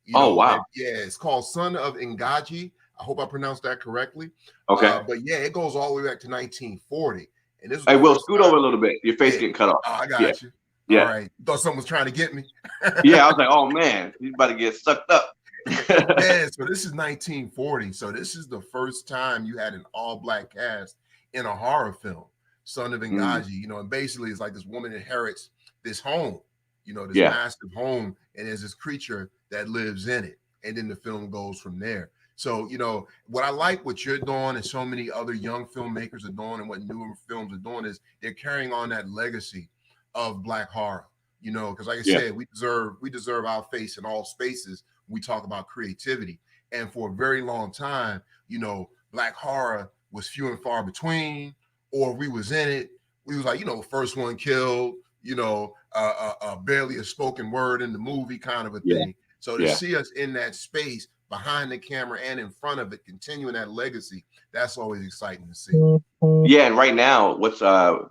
You know, wow. It's called Son of Ngaji. I hope I pronounced that correctly. Okay. But yeah, it goes all the way back to 1940. And this was Hey, the Will, first scoot time. over a little bit. Your face getting cut off. Oh, I got you. Yeah. All right. Thought someone was trying to get me. Yeah, I was like, oh man, he's about to get sucked up. Yeah, so this is 1940. So this is the first time you had an all-black cast in a horror film, Son of Ngaji. You know, and basically it's like this woman inherits this home, you know, this massive home, and there's this creature that lives in it. And then the film goes from there. So, you know, what I like what you're doing and so many other young filmmakers are doing and what newer films are doing is they're carrying on that legacy of black horror, you know, because like I said, we deserve our face in all spaces. We talk about creativity. And for a very long time, you know, black horror was few and far between, or we was in it. We was like, you know, first one killed, you know, barely a spoken word in the movie kind of a thing. So to see us in that space behind the camera and in front of it, continuing that legacy, that's always exciting to see. Yeah, and right now, what's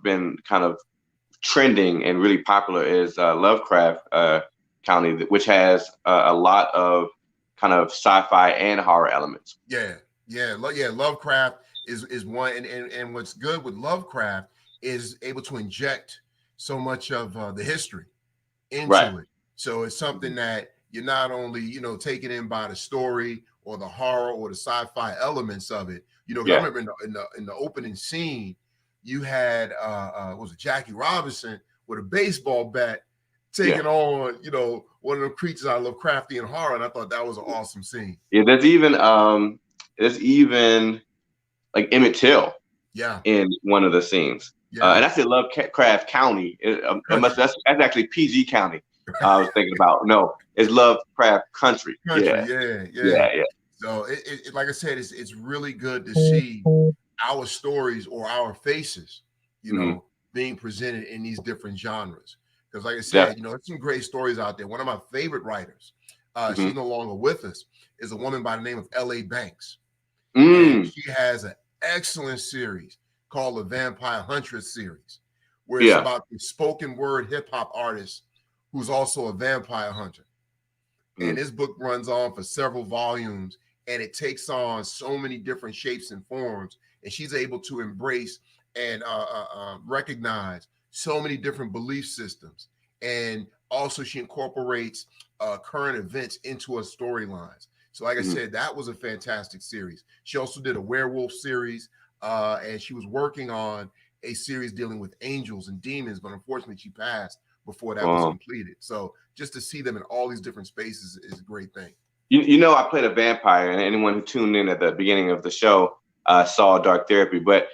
been kind of trending and really popular is Lovecraft County, which has a lot of kind of sci-fi and horror elements. Lovecraft is one, and what's good with Lovecraft is able to inject so much of the history into it. So it's something that you're not only, you know, taken in by the story or the horror or the sci-fi elements of it. You know, I remember in the opening scene, you had was it Jackie Robinson with a baseball bat taking on, you know, one of the creatures out of Lovecraftian horror, and I thought that was an awesome scene. Yeah, there's even like Emmett Till in one of the scenes. And I said Lovecraft County. That's actually PG County. I was thinking about. No, it's Lovecraft Country. Yeah. So it like I said, it's really good to see our stories or our faces, you know, being presented in these different genres. Because like I said, you know, there's some great stories out there. One of my favorite writers, she's no longer with us, is a woman by the name of L.A. Banks. And she has an excellent series called the Vampire Huntress series, where it's about the spoken word hip hop artist who's also a vampire hunter. And this book runs on for several volumes, and it takes on so many different shapes and forms. And she's able to embrace and recognize so many different belief systems. And also she incorporates current events into her storylines. So like I said, that was a fantastic series. She also did a werewolf series, and she was working on a series dealing with angels and demons, but unfortunately she passed before that was completed. So just to see them in all these different spaces is a great thing. You know, I played a vampire, and anyone who tuned in at the beginning of the show saw Dark Therapy, but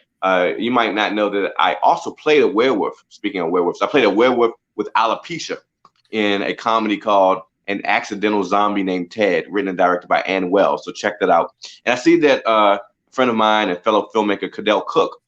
you might not know that I also played a werewolf. Speaking of werewolves, I played a werewolf with alopecia in a comedy called An Accidental Zombie Named Ted, written and directed by Ann Wells. So check that out. And I see that a friend of mine and fellow filmmaker, Cadell Cook,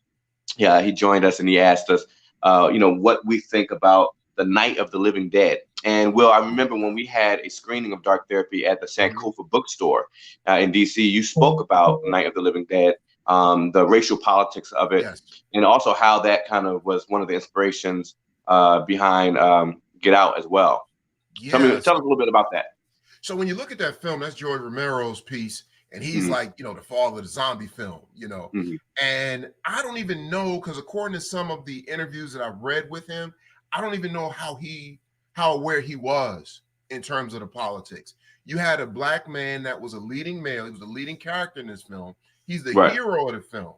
he joined us and he asked us, you know, what we think about the Night of the Living Dead. And Will, I remember when we had a screening of Dark Therapy at the Sankofa bookstore in DC, you spoke about Night of the Living Dead, the racial politics of it, and also how that kind of was one of the inspirations behind Get Out as well. Tell us a little bit about that. So when you look at that film, that's George Romero's piece, and he's like, you know, the father of the zombie film, you know. And I don't even know, because according to some of the interviews that I've read with him, I don't even know how aware he was in terms of the politics. You had a black man that was a leading male. He was a leading character in this film. He's the hero of the film.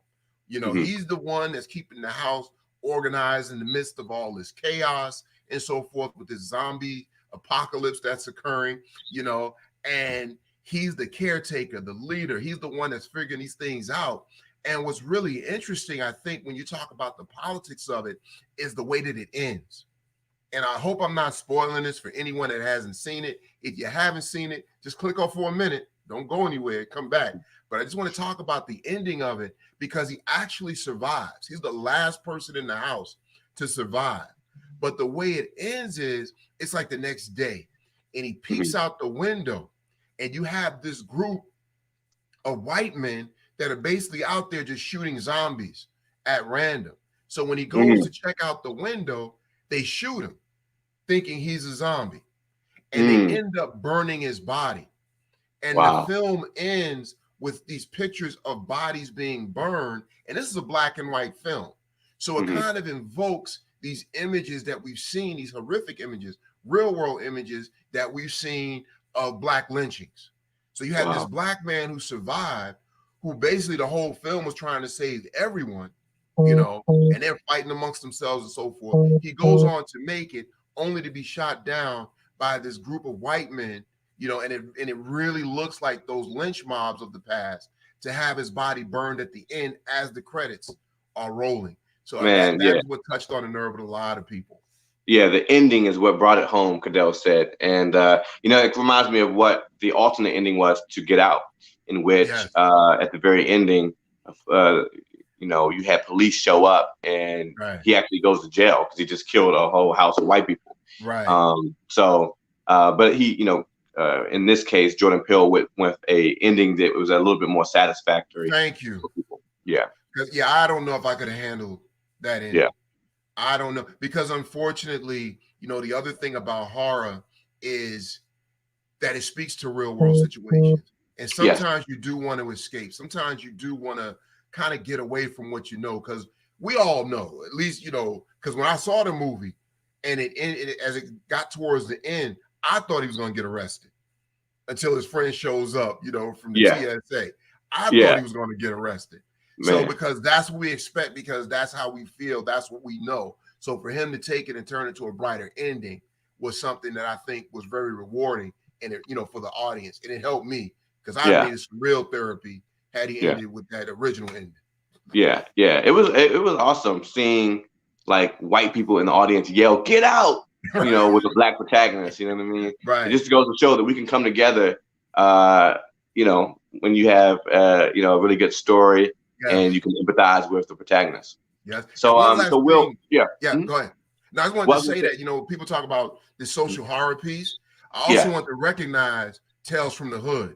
You know, he's the one that's keeping the house organized in the midst of all this chaos and so forth with this zombie apocalypse that's occurring, you know, and he's the caretaker, the leader. He's the one that's figuring these things out. And what's really interesting, I think, when you talk about the politics of it, is the way that it ends. And I hope I'm not spoiling this for anyone that hasn't seen it. If you haven't seen it, just click off for a minute. Don't go anywhere. Come back. But I just want to talk about the ending of it, because he actually survives. He's the last person in the house to survive. But the way it ends is, it's like the next day, and he peeks out the window, and you have this group of white men that are basically out there just shooting zombies at random. So when he goes to check out the window, they shoot him, thinking he's a zombie, and they end up burning his body. And the film ends with these pictures of bodies being burned, and this is a black and white film. So it kind of invokes these images that we've seen, these horrific images, real world images that we've seen of black lynchings. So you had this black man who survived, who basically the whole film was trying to save everyone, you know, and they're fighting amongst themselves and so forth. He goes on to make it, only to be shot down by this group of white men, you know, and it really looks like those lynch mobs of the past, to have his body burned at the end as the credits are rolling. So that's what touched on the nerve of a lot of people. Yeah, the ending is what brought it home, Cadell said. And, you know, it reminds me of what the alternate ending was to Get Out, in which at the very ending, you know, you had police show up, and he actually goes to jail because he just killed a whole house of white people. But he, you know, in this case, Jordan Peele went with a ending that was a little bit more satisfactory. Thank you. For people. Yeah. I don't know if I could have handled that ending. I don't know, because unfortunately, you know, the other thing about horror is that it speaks to real world situations. And sometimes you do want to escape. Sometimes you do want to kind of get away from what you know, because we all know, at least, you know, because when I saw the movie and it ended, as it got towards the end, I thought he was going to get arrested until his friend shows up, you know, from the TSA. I thought he was going to get arrested. So because that's what we expect, because that's how we feel, that's what we know. So for him to take it and turn it to a brighter ending was something that I think was very rewarding, and it, you know, for the audience, and it helped me, because I needed some real therapy had he ended with that original ending. It was awesome seeing like white people in the audience yell "Get out!" you know, with a black protagonist. You know what I mean? It just goes to show that we can come together. You know, when you have you know, a really good story. And you can empathize with the protagonist. So, so Will, go ahead. Now, I just wanted to say that, you know, people talk about the social horror piece. I also want to recognize Tales from the Hood,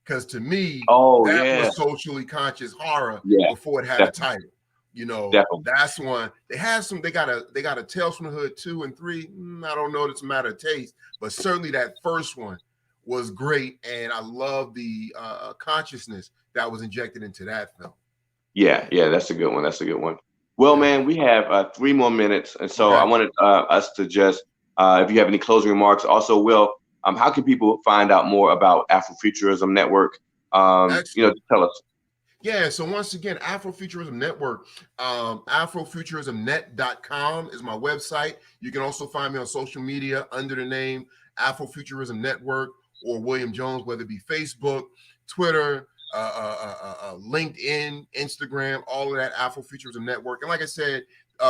because to me, that was socially conscious horror before it had a title. You know, that's one. They have some. They got a Tales from the Hood 2 and 3. I don't know. It's a matter of taste, but certainly that first one was great, and I love the consciousness that was injected into that film. Yeah, that's a good one. That's a good one. Well, man, we have 3 more minutes, and so I wanted us to just, if you have any closing remarks. Also, Will, how can people find out more about Afrofuturism Network? You know, tell us. Yeah, so once again, Afrofuturism Network, Afrofuturismnet.com is my website. You can also find me on social media under the name Afrofuturism Network or William Jones, whether it be Facebook, Twitter, LinkedIn, Instagram, all of that, Afrofuturism Network. And like I said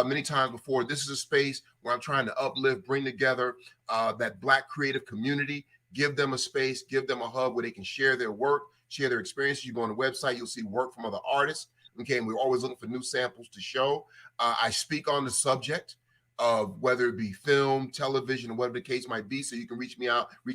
many times before, this is a space where I'm trying to uplift, bring together that Black creative community, give them a space, give them a hub where they can share their work, share their experiences. You go on the website, you'll see work from other artists. Okay, and we're always looking for new samples to show. I speak on the subject of whether it be film, television, or whatever the case might be. So you can reach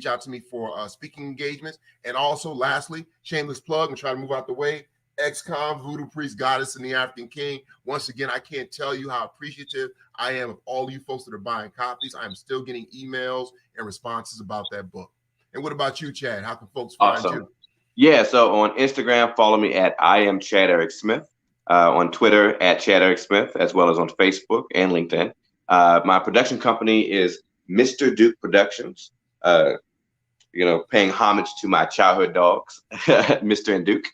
out to me for speaking engagements. And also, lastly, shameless plug, and try to move out the way, ex-con, Voodoo Priest, Goddess, and the African King. Once again, I can't tell you how appreciative I am of all you folks that are buying copies. I'm still getting emails and responses about that book. And what about you, Chad? How can folks find you? Yeah, so on Instagram, follow me at I am Chad Eric Smith. On Twitter at Chad Eric Smith, as well as on Facebook and LinkedIn. My production company is Mr. Duke Productions. Paying homage to my childhood dogs, Mr. and Duke.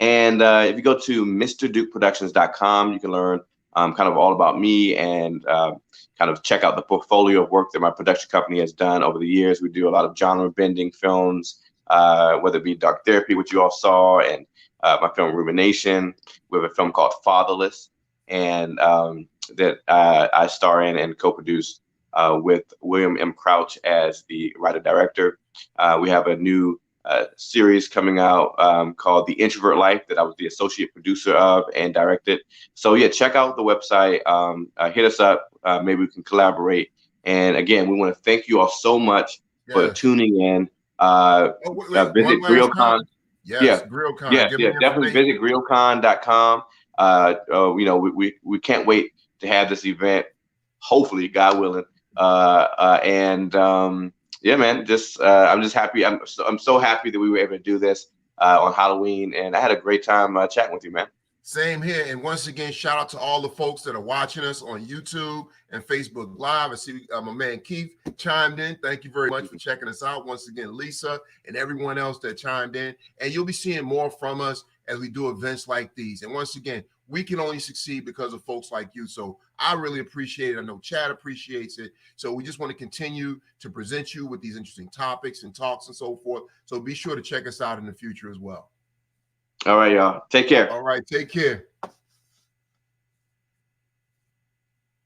And if you go to MrDukeProductions.com, you can learn kind of all about me and kind of check out the portfolio of work that my production company has done over the years. We do a lot of genre bending films, whether it be Dark Therapy, which you all saw, and my film Rumination. We have a film called Fatherless, and that I star in and co-produce with William M. Crouch as the writer-director. We have a new series coming out called The Introvert Life that I was the associate producer of and directed. So yeah, check out the website. Hit us up. Maybe we can collaborate. And again, we want to thank you all so much for tuning in. Visit GriotCon. Yes, GriotCon. Yeah, definitely visit GriotCon.com. We can't wait to have this event. Hopefully, God willing. Yeah, man, I'm just happy. I'm so happy that we were able to do this on Halloween, and I had a great time chatting with you, man. Same here. And once again, shout out to all the folks that are watching us on YouTube and Facebook Live. I see my man Keith chimed in. Thank you very much for checking us out. Once again, Lisa and everyone else that chimed in. And you'll be seeing more from us as we do events like these. And once again, we can only succeed because of folks like you. So I really appreciate it. I know Chad appreciates it. So we just want to continue to present you with these interesting topics and talks and so forth. So be sure to check us out in the future as well. All right, y'all. Take care. All right. Take care.